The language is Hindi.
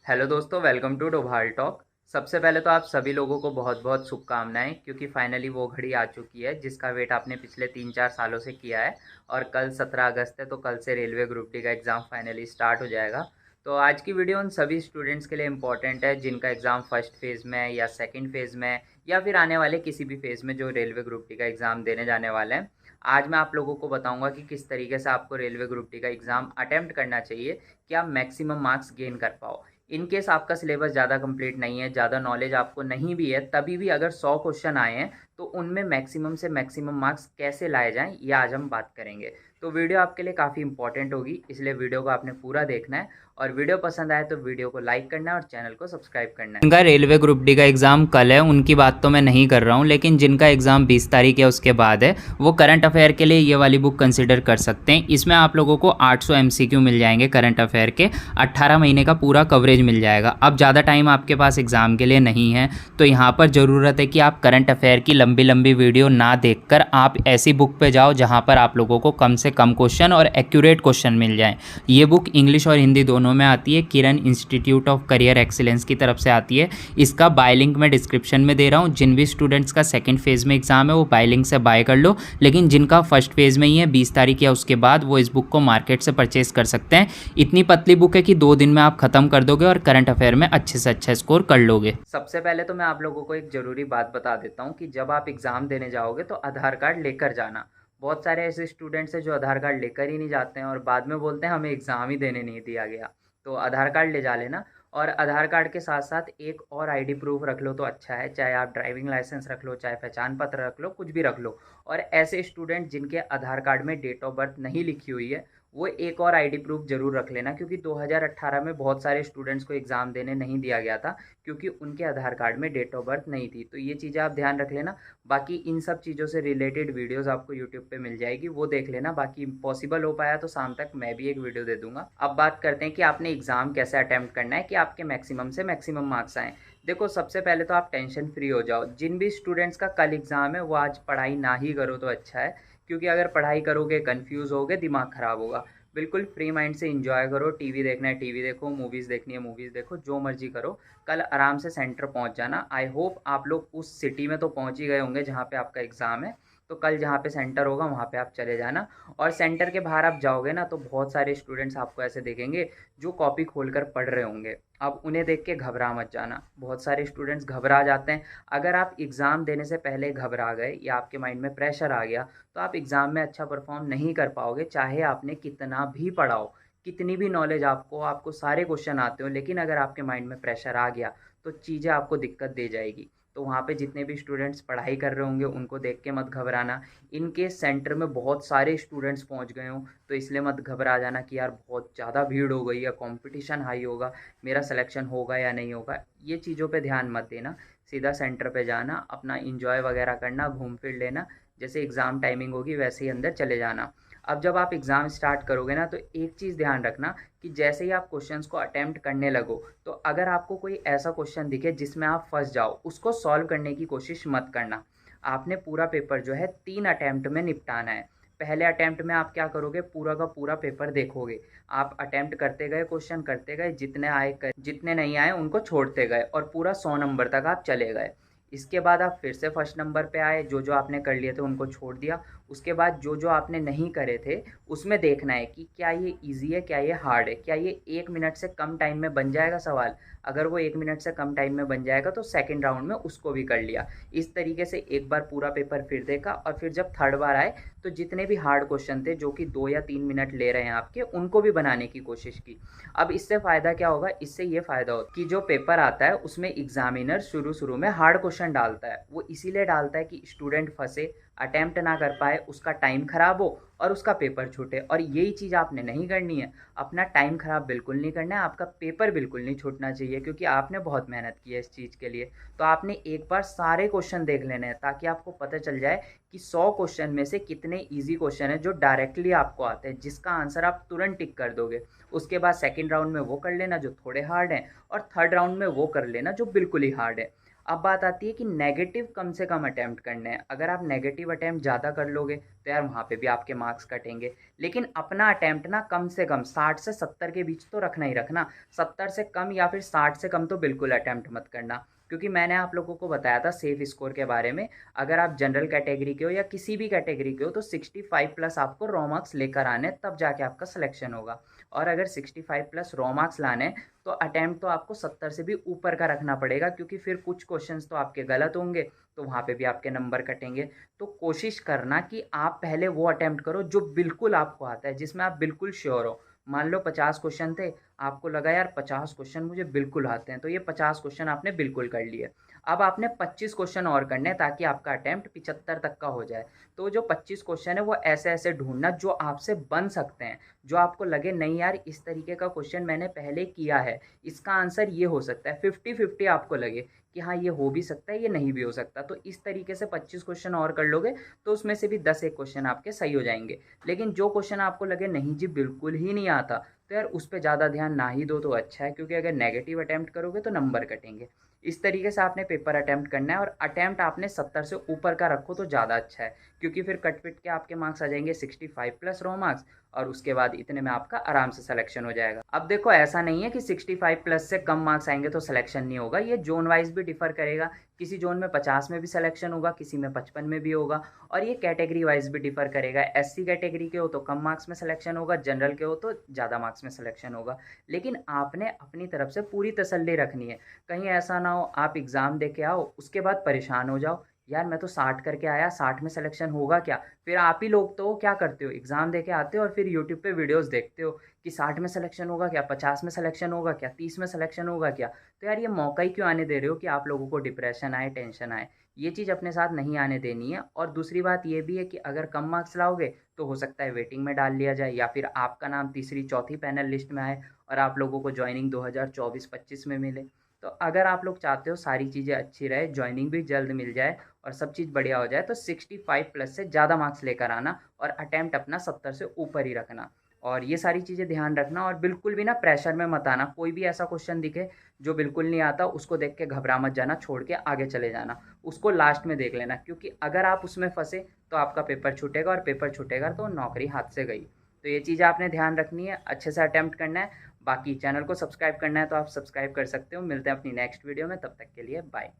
हेलो दोस्तों, वेलकम टू डोभाल टॉक। सबसे पहले तो आप सभी लोगों को बहुत बहुत शुभकामनाएं, क्योंकि फाइनली वो घड़ी आ चुकी है जिसका वेट आपने पिछले 3-4 सालों से किया है। और कल 17 अगस्त है, तो कल से रेलवे ग्रुप डी का एग्ज़ाम फाइनली स्टार्ट हो जाएगा। तो आज की वीडियो उन सभी स्टूडेंट्स के लिए इम्पॉर्टेंट है जिनका एग्ज़ाम फर्स्ट फेज़ में है या सेकेंड फेज़ में है, या फिर आने वाले किसी भी फेज़ में जो रेलवे ग्रुप डी का एग्ज़ाम देने जाने वाले हैं। आज मैं आप लोगों को बताऊंगा कि किस तरीके से आपको रेलवे ग्रुप डी का एग्ज़ाम अटेम्प्ट करना चाहिए कि आप मैक्सिमम मार्क्स गेन कर पाओ। इन केस आपका सिलेबस ज़्यादा कंप्लीट नहीं है, ज़्यादा नॉलेज आपको नहीं भी है, तभी भी अगर 100 क्वेश्चन आए हैं तो उनमें मैक्सिमम से मैक्सिमम मार्क्स कैसे लाए जाएं, ये आज हम बात करेंगे। तो वीडियो आपके लिए काफ़ी इंपॉर्टेंट होगी, इसलिए वीडियो को आपने पूरा देखना है। और वीडियो पसंद आए तो वीडियो को लाइक करना है और चैनल को सब्सक्राइब करना है। जिनका रेलवे ग्रुप डी का एग्ज़ाम कल है उनकी बात तो मैं नहीं कर रहा हूँ, लेकिन जिनका एग्ज़ाम 20 तारीख है उसके बाद है, वो करंट अफेयर के लिए ये वाली बुक कंसिडर कर सकते हैं। इसमें आप लोगों को 800 MCQ मिल जाएंगे करंट अफेयर के, 18 महीने का पूरा कवरेज मिल जाएगा। अब ज़्यादा टाइम आपके पास एग्ज़ाम के लिए नहीं है, तो यहाँ पर ज़रूरत है कि आप करंट अफेयर की लंबी लंबी वीडियो ना देखकर आप ऐसी बुक पे जाओ जहाँ पर आप लोगों को कम से कम क्वेश्चन और एक्यूरेट क्वेश्चन मिल जाएं। ये बुक इंग्लिश और हिंदी दोनों में आती है, किरण इंस्टीट्यूट ऑफ करियर एक्सीलेंस की तरफ से आती है। इसका बाय लिंक मैं डिस्क्रिप्शन में दे रहा हूँ। जिन भी स्टूडेंट्स का सेकंड फेज़ में एग्ज़ाम है वो बाय लिंक से बाय कर लो, लेकिन जिनका फर्स्ट फेज़ में ही है 20 तारीख या उसके बाद, वो इस बुक को मार्केट से परचेज कर सकते हैं। इतनी पतली बुक है कि 2 दिन में आप ख़त्म कर दोगे और करंट अफेयर में अच्छे से अच्छा स्कोर कर लोगे। सबसे पहले तो मैं आप लोगों को एक ज़रूरी बात बता देता हूँ कि जब आप एग्ज़ाम देने जाओगे तो आधार कार्ड लेकर जाना। बहुत सारे ऐसे स्टूडेंट्स हैं जो आधार कार्ड लेकर ही नहीं जाते हैं और बाद में बोलते हैं हमें एग्ज़ाम ही देने नहीं दिया गया। तो आधार कार्ड ले जा लेना, और आधार कार्ड के साथ साथ एक और आईडी प्रूफ रख लो तो अच्छा है। चाहे आप ड्राइविंग लाइसेंस रख लो, चाहे पहचान पत्र रख लो, कुछ भी रख लो। और ऐसे स्टूडेंट जिनके आधार कार्ड में डेट ऑफ बर्थ नहीं लिखी हुई है, वो एक और आईडी प्रूफ ज़रूर रख लेना, क्योंकि 2018 में बहुत सारे स्टूडेंट्स को एग्ज़ाम देने नहीं दिया गया था क्योंकि उनके आधार कार्ड में डेट ऑफ बर्थ नहीं थी। तो ये चीज़ें आप ध्यान रख लेना। बाकी इन सब चीज़ों से रिलेटेड वीडियोस आपको यूट्यूब पे मिल जाएगी, वो देख लेना। बाकी पॉसिबल हो पाया तो शाम तक मैं भी एक वीडियो दे दूंगा। अब बात करते हैं कि आपने एग्ज़ाम कैसे अटैम्प्ट करना है कि आपके मैक्सिमम से मैक्सिमम मार्क्स आएँ। देखो, सबसे पहले तो आप टेंशन फ्री हो जाओ। जिन भी स्टूडेंट्स का कल एग्ज़ाम है वो आज पढ़ाई ना ही करो तो अच्छा है, क्योंकि अगर पढ़ाई करोगे, कन्फ्यूज़ होगे, दिमाग ख़राब होगा। बिल्कुल फ्री माइंड से एंजॉय करो। टीवी देखना है टीवी देखो, मूवीज़ देखनी है मूवीज़ देखो, जो मर्जी करो। कल आराम से सेंटर पहुंच जाना। आई होप आप लोग उस सिटी में तो पहुंच ही गए होंगे जहां पे आपका एग्ज़ाम है। तो कल जहाँ पे सेंटर होगा वहाँ पे आप चले जाना। और सेंटर के बाहर आप जाओगे ना तो बहुत सारे स्टूडेंट्स आपको ऐसे देखेंगे जो कॉपी खोलकर पढ़ रहे होंगे। अब उन्हें देख के घबरा मत जाना। बहुत सारे स्टूडेंट्स घबरा जाते हैं। अगर आप एग्ज़ाम देने से पहले घबरा गए या आपके माइंड में प्रेशर आ गया तो आप एग्ज़ाम में अच्छा परफॉर्म नहीं कर पाओगे, चाहे आपने कितना भी पढ़ा हो, कितनी भी नॉलेज आपको सारे क्वेश्चन आते हो, लेकिन अगर आपके माइंड में प्रेशर आ गया तो चीज़ें आपको दिक्कत दे जाएगी। तो वहाँ पे जितने भी स्टूडेंट्स पढ़ाई कर रहे होंगे उनको देख के मत घबराना। इनके सेंटर में बहुत सारे स्टूडेंट्स पहुँच गए हों तो इसलिए मत घबरा जाना कि यार बहुत ज़्यादा भीड़ हो गई या कंपटीशन हाई होगा, मेरा सिलेक्शन होगा या नहीं होगा। ये चीज़ों पे ध्यान मत देना। सीधा सेंटर पे जाना, अपना इंजॉय वगैरह करना, घूम फिर लेना। जैसे एग्ज़ाम टाइमिंग होगी वैसे ही अंदर चले जाना। अब जब आप एग्ज़ाम स्टार्ट करोगे ना तो एक चीज़ ध्यान रखना कि जैसे ही आप क्वेश्चंस को अटेम्प्ट करने लगो तो अगर आपको कोई ऐसा क्वेश्चन दिखे जिसमें आप फंस जाओ, उसको सॉल्व करने की कोशिश मत करना। आपने पूरा पेपर जो है 3 अटेम्प्ट में निपटाना है। पहले अटेम्प्ट में आप क्या करोगे, पूरा का पूरा पेपर देखोगे। आप अटेम्प्ट करते गए, क्वेश्चन करते गए, जितने आए जितने नहीं आए उनको छोड़ते गए और पूरा 100 नंबर तक आप चले गए। इसके बाद आप फिर से फर्स्ट नंबर पे आए, जो जो आपने कर लिए थे उनको छोड़ दिया। उसके बाद जो जो आपने नहीं करे थे उसमें देखना है कि क्या ये इजी है, क्या ये हार्ड है, क्या ये 1 मिनट से कम टाइम में बन जाएगा सवाल। अगर वो 1 मिनट से कम टाइम में बन जाएगा तो सेकंड राउंड में उसको भी कर लिया। इस तरीके से एक बार पूरा पेपर फिर देखा और फिर जब थर्ड बार आए तो जितने भी हार्ड क्वेश्चन थे जो कि 2 या 3 मिनट ले रहे हैं आपके, उनको भी बनाने की कोशिश की। अब इससे फ़ायदा क्या होगा, इससे ये फ़ायदा होता है कि जो पेपर आता है उसमें एग्जामिनर शुरू शुरू में हार्ड क्वेश्चन डालता है। वो इसीलिए डालता है कि स्टूडेंट फंसे, अटेम्प्ट ना कर पाए, उसका टाइम ख़राब हो और उसका पेपर छूटे। और यही चीज़ आपने नहीं करनी है। अपना टाइम ख़राब बिल्कुल नहीं करना है, आपका पेपर बिल्कुल नहीं छूटना चाहिए, क्योंकि आपने बहुत मेहनत की है इस चीज़ के लिए। तो आपने एक बार सारे क्वेश्चन देख लेने हैं ताकि आपको पता चल जाए कि 100 क्वेश्चन में से कितने ईजी क्वेश्चन हैं जो डायरेक्टली आपको आते हैं, जिसका आंसर आप तुरंत टिक कर दोगे। उसके बाद सेकेंड राउंड में वो कर लेना जो थोड़े हार्ड हैं, और थर्ड राउंड में वो कर लेना जो बिल्कुल ही हार्ड है। अब बात आती है कि नेगेटिव कम से कम अटेम्प्ट करने हैं। अगर आप नेगेटिव अटेम्प्ट ज़्यादा कर लोगे तो यार वहाँ पे भी आपके मार्क्स कटेंगे। लेकिन अपना अटेम्प्ट ना कम से कम 60 से 70 के बीच तो रखना ही रखना। 70 से कम या फिर 60 से कम तो बिल्कुल अटेम्प्ट मत करना, क्योंकि मैंने आप लोगों को बताया था सेफ स्कोर के बारे में। अगर आप जनरल कैटेगरी के हो या किसी भी कैटेगरी के हो तो 65 प्लस आपको रॉ मार्क्स लेकर आने, तब जाके आपका सिलेक्शन होगा। और अगर 65 प्लस रॉ मार्क्स लाने तो अटेम्प्ट तो आपको 70 से भी ऊपर का रखना पड़ेगा, क्योंकि फिर कुछ क्वेश्चंस तो आपके गलत होंगे तो वहाँ पे भी आपके नंबर कटेंगे। तो कोशिश करना कि आप पहले वो अटेम्प्ट करो जो बिल्कुल आपको आता है, जिसमें आप बिल्कुल श्योर हो। मान लो 50 क्वेश्चन थे, आपको लगा यार 50 क्वेश्चन मुझे बिल्कुल आते हैं, तो ये 50 क्वेश्चन आपने बिल्कुल कर लिए। अब आपने 25 क्वेश्चन और करने हैं ताकि आपका अटेम्प्ट 75 तक का हो जाए। तो जो 25 क्वेश्चन है वो ऐसे ऐसे ढूंढना जो आपसे बन सकते हैं, जो आपको लगे नहीं यार इस तरीके का क्वेश्चन मैंने पहले किया है, इसका आंसर ये हो सकता है। 50-50 आपको लगे कि हाँ ये हो भी सकता है, ये नहीं भी हो सकता, तो इस तरीके से 25 क्वेश्चन और कर लोगे तो उसमें से भी 10 एक क्वेश्चन आपके सही हो जाएंगे। लेकिन जो क्वेश्चन आपको लगे नहीं जी बिल्कुल ही नहीं आता, तो यार उस पर ज़्यादा ध्यान ना ही दो तो अच्छा है, क्योंकि अगर नेगेटिव अटैम्प्ट करोगे तो नंबर कटेंगे। इस तरीके से आपने पेपर अटैम्प्ट करना है, और अटैम्प्ट आपने 70 से ऊपर का रखो तो ज़्यादा अच्छा है, क्योंकि फिर कट पिट के आपके मार्क्स आ जाएंगे 65 प्लस रॉ मार्क्स, और उसके बाद इतने में आपका आराम से सिलेक्शन हो जाएगा। अब देखो ऐसा नहीं है कि 65 प्लस से कम मार्क्स आएंगे तो सिलेक्शन नहीं होगा, ये जोन वाइज भी डिफर करेगा। किसी जोन में 50 में भी सिलेक्शन होगा, किसी में 55 में भी होगा, और ये कैटेगरी वाइज भी डिफर करेगा। एससी कैटेगरी के हो तो कम मार्क्स में सिलेक्शन होगा, जनरल के हो तो ज़्यादा मार्क्स में सिलेक्शन होगा। लेकिन आपने अपनी तरफ से पूरी तसल्ली रखनी है। कहीं ऐसा ना हो आप एग्ज़ाम दे के आओ उसके बाद परेशान हो जाओ, यार मैं तो 60 करके आया, 60 में सिलेक्शन होगा क्या। फिर आप ही लोग तो क्या करते हो, एग्ज़ाम दे के आते हो और फिर यूट्यूब पे वीडियोस देखते हो कि 60 में सिलेक्शन होगा क्या, 50 में सिलेक्शन होगा क्या, 30 में सिलेक्शन होगा क्या। तो यार ये मौका ही क्यों आने दे रहे हो कि आप लोगों को डिप्रेशन आए, टेंशन आए। ये चीज़ अपने साथ नहीं आने देनी है। और दूसरी बात ये भी है कि अगर कम मार्क्स लाओगे तो हो सकता है वेटिंग में डाल लिया जाए, या फिर आपका नाम तीसरी चौथी पैनल लिस्ट में आए और आप लोगों को ज्वाइनिंग 2024-25 में मिले। तो अगर आप लोग चाहते हो सारी चीज़ें अच्छी रहे, जॉइनिंग भी जल्द मिल जाए और सब चीज़ बढ़िया हो जाए, तो 65 प्लस से ज़्यादा मार्क्स लेकर आना, और अटेम्प्ट अपना 70 से ऊपर ही रखना। और ये सारी चीज़ें ध्यान रखना, और बिल्कुल भी ना प्रेशर में मत आना। कोई भी ऐसा क्वेश्चन दिखे जो बिल्कुल नहीं आता उसको देख के घबरा मत जाना, छोड़ के आगे चले जाना, उसको लास्ट में देख लेना, क्योंकि अगर आप उसमें फंसे तो आपका पेपर छूटेगा, और पेपर छूटेगा तो नौकरी हाथ से गई। तो ये चीज़ें आपने ध्यान रखनी है, अच्छे से अटेम्प्ट करना है। बाकी चैनल को सब्सक्राइब करना है तो आप सब्सक्राइब कर सकते हो। मिलते हैं अपनी नेक्स्ट वीडियो में, तब तक के लिए बाय।